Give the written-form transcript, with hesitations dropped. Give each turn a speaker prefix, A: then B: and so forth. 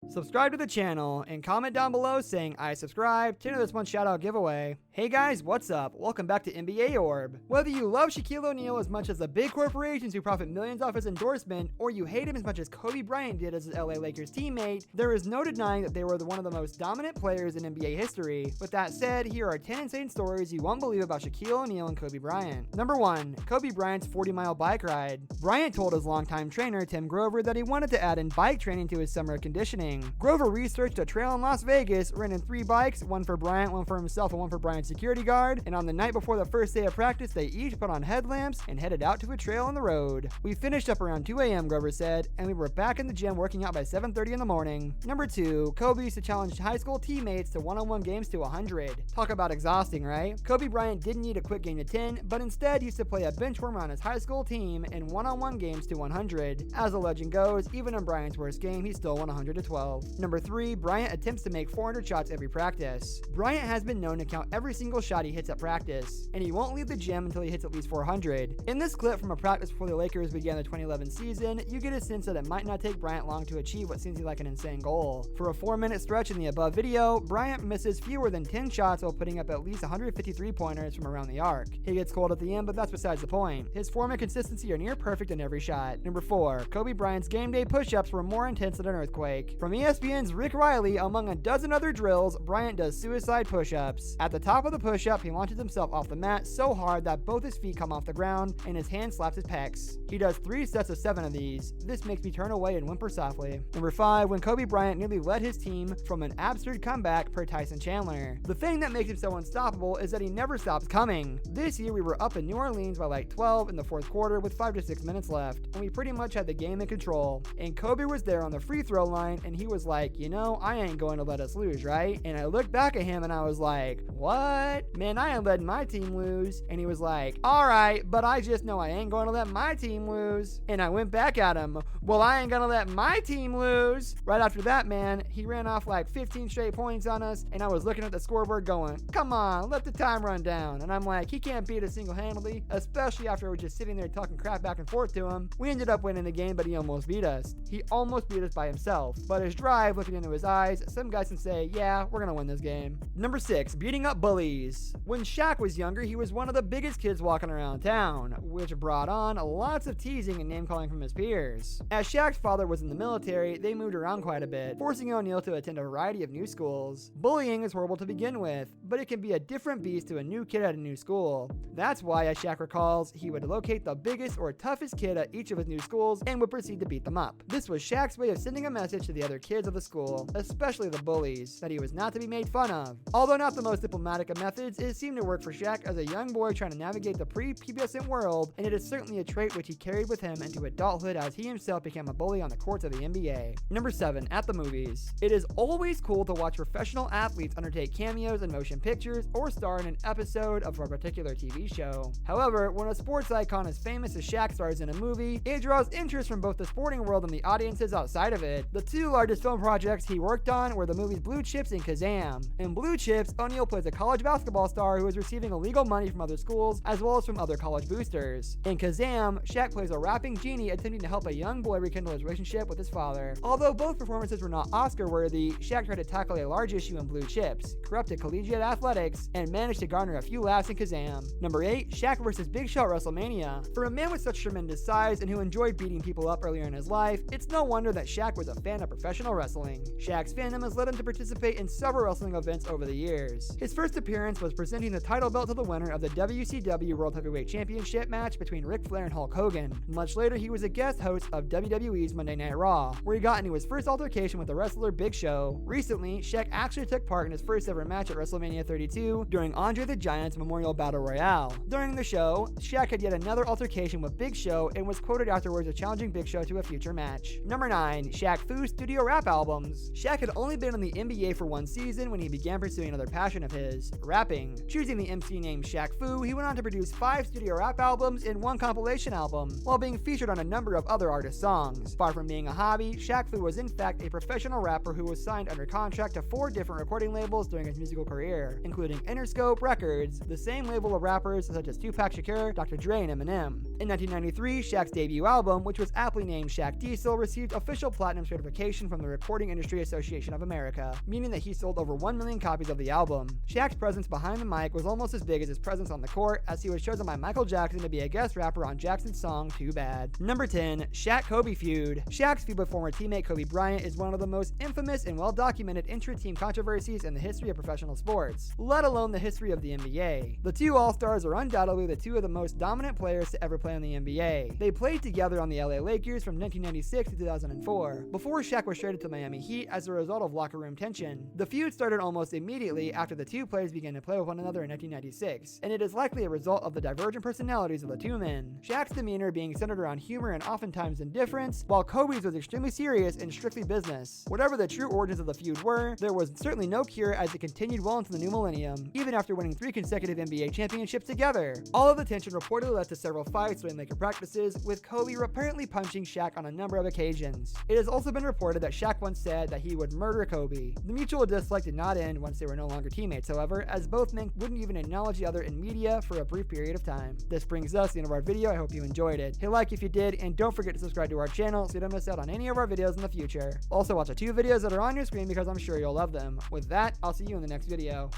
A: Subscribe to the channel and comment down below saying I subscribe to enter this month's shoutout giveaway. Hey guys, what's up? Welcome back to NBA Orb. Whether you love Shaquille O'Neal as much as the big corporations who profit millions off his endorsement, or you hate him as much as Kobe Bryant did as his LA Lakers teammate, there is no denying that they were one of the most dominant players in NBA history. With that said, here are 10 insane stories you won't believe about Shaquille O'Neal and Kobe Bryant. Number 1. Kobe Bryant's 40-mile bike ride. Bryant told his longtime trainer Tim Grover that he wanted to add in bike training to his summer conditioning. Grover researched a trail in Las Vegas, rented 3 bikes, one for Bryant, one for himself, and one for Bryant's security guard, and on the night before the first day of practice, they each put on headlamps and headed out to a trail on the road. We finished up around 2 a.m., Grover said, and we were back in the gym working out by 7:30 in the morning. Number 2. Kobe used to challenge high school teammates to one-on-one games to 100. Talk about exhausting, right? Kobe Bryant didn't need a quick game to 10, but instead used to play a bench warmer on his high school team in one-on-one games to 100. As the legend goes, even in Bryant's worst game, he still won 100 to 12. Number 3. Bryant attempts to make 400 shots every practice. Bryant has been known to count every single shot he hits at practice, and he won't leave the gym until he hits at least 400. In this clip from a practice before the Lakers began the 2011 season, you get a sense that it might not take Bryant long to achieve what seems like an insane goal. For a 4-minute stretch in the above video, Bryant misses fewer than 10 shots while putting up at least 153 pointers from around the arc. He gets cold at the end, but that's besides the point. His form and consistency are near perfect in every shot. Number 4. Kobe Bryant's game day push-ups were more intense than an earthquake. From ESPN's Rick Riley, among a dozen other drills, Bryant does suicide push-ups. At the top of the push-up, he launches himself off the mat so hard that both his feet come off the ground and his hand slaps his pecs. He does 3 sets of 7 of these. This makes me turn away and whimper softly. Number 5. When Kobe Bryant nearly led his team from an absurd comeback per Tyson Chandler. The thing that makes him so unstoppable is that he never stops coming. This year we were up in New Orleans by like 12 in the 4th quarter with 5 to 6 minutes left, and we pretty much had the game in control. And Kobe was there on the free throw line, and he was like, you know, I ain't going to let us lose, right? And I looked back at him and I was like, what? Man, I ain't letting my team lose. And he was like, alright, but I just know I ain't going to let my team lose. And I went back at him, well, I ain't gonna let my team lose. Right after that, man, he ran off like 15 straight points on us, and I was looking at the scoreboard going, come on, let the time run down. And I'm like, he can't beat us single-handedly, especially after we were just sitting there talking crap back and forth to him. We ended up winning the game, but he almost beat us. He almost beat us by himself. But his drive, looking into his eyes, some guys can say, yeah, we're gonna win this game. Number 6, beating up bullies. When Shaq was younger, he was one of the biggest kids walking around town, which brought on lots of teasing and name-calling from his peers. As Shaq's father was in the military, they moved around quite a bit, forcing O'Neal to attend a variety of new schools. Bullying is horrible to begin with, but it can be a different beast to a new kid at a new school. That's why, as Shaq recalls, he would locate the biggest or toughest kid at each of his new schools and would proceed to beat them up. This was Shaq's way of sending a message to the other kids of the school, especially the bullies, that he was not to be made fun of. Although not the most diplomatic of methods, it seemed to work for Shaq as a young boy trying to navigate the pre-pubescent world, and it is certainly a trait which he carried with him into adulthood as he himself became a bully on the courts of the NBA. Number 7, at the movies. It is always cool to watch professional athletes undertake cameos in motion pictures or star in an episode of a particular TV show. However, when a sports icon as famous as Shaq stars in a movie, it draws interest from both the sporting world and the audiences outside of it. The 2 largest film projects he worked on were the movies Blue Chips and Kazam. In Blue Chips, O'Neal plays a college basketball star who is receiving illegal money from other schools as well as from other college boosters. In Kazam, Shaq plays a rapping genie attempting to help a young boy rekindle his relationship with his father. Although both performances were not Oscar-worthy, Shaq tried to tackle a large issue in Blue Chips, corrupted collegiate athletics, and managed to garner a few laughs in Kazam. Number 8, Shaq vs. Big Show at WrestleMania. For a man with such tremendous size and who enjoyed beating people up earlier in his life, it's no wonder that Shaq was a fan of professional wrestling. Shaq's fandom has led him to participate in several wrestling events over the years. His first appearance was presenting the title belt to the winner of the WCW World Heavyweight Championship match between Ric Flair and Hulk Hogan. Much later, he was a guest host of WWE's Monday Night Raw, where he got into his first altercation with the wrestler Big Show. Recently, Shaq actually took part in his first ever match at WrestleMania 32 during Andre the Giant's Memorial Battle Royale. During the show, Shaq had yet another altercation with Big Show and was quoted afterwards as challenging Big Show to a future match. Number 9, Shaq Fu studio rap albums. Shaq had only been in the NBA for 1 season when he began pursuing another passion of his, rapping. Choosing the MC name Shaq Fu, he went on to produce 5 studio rap albums and 1 compilation album, while being featured on a number of other artists' songs. Far from being a hobby, Shaq Fu was in fact a professional rapper who was signed under contract to 4 different recording labels during his musical career, including Interscope Records, the same label of rappers such as Tupac Shakur, Dr. Dre, and Eminem. In 1993, Shaq's debut album, which was aptly named Shaq Diesel, received official platinum certification certification from the Recording Industry Association of America, meaning that he sold over 1 million copies of the album. Shaq's presence behind the mic was almost as big as his presence on the court, as he was chosen by Michael Jackson to be a guest rapper on Jackson's song Too Bad. Number 10. Shaq-Kobe feud. Shaq's feud with former teammate Kobe Bryant is one of the most infamous and well-documented intra-team controversies in the history of professional sports, let alone the history of the NBA. The two All-Stars are undoubtedly the two of the most dominant players to ever play in the NBA. They played together on the LA Lakers from 1996 to 2004, before Shaq was traded to Miami Heat as a result of locker room tension. The feud started almost immediately after the two players began to play with one another in 1996, and it is likely a result of the divergent personalities of the two men. Shaq's demeanor being centered around humor and oftentimes indifference, while Kobe's was extremely serious and strictly business. Whatever the true origins of the feud were, there was certainly no cure as it continued well into the new millennium, even after winning 3 consecutive NBA championships together. All of the tension reportedly led to several fights during Laker practices, with Kobe apparently punching Shaq on a number of occasions. It has also been reported that Shaq once said that he would murder Kobe. The mutual dislike did not end once they were no longer teammates, however, as both men wouldn't even acknowledge the other in media for a brief period of time. This brings us to the end of our video. I hope you enjoyed it. Hit like if you did, and don't forget to subscribe to our channel so you don't miss out on any of our videos in the future. Also watch the 2 videos that are on your screen because I'm sure you'll love them. With that, I'll see you in the next video.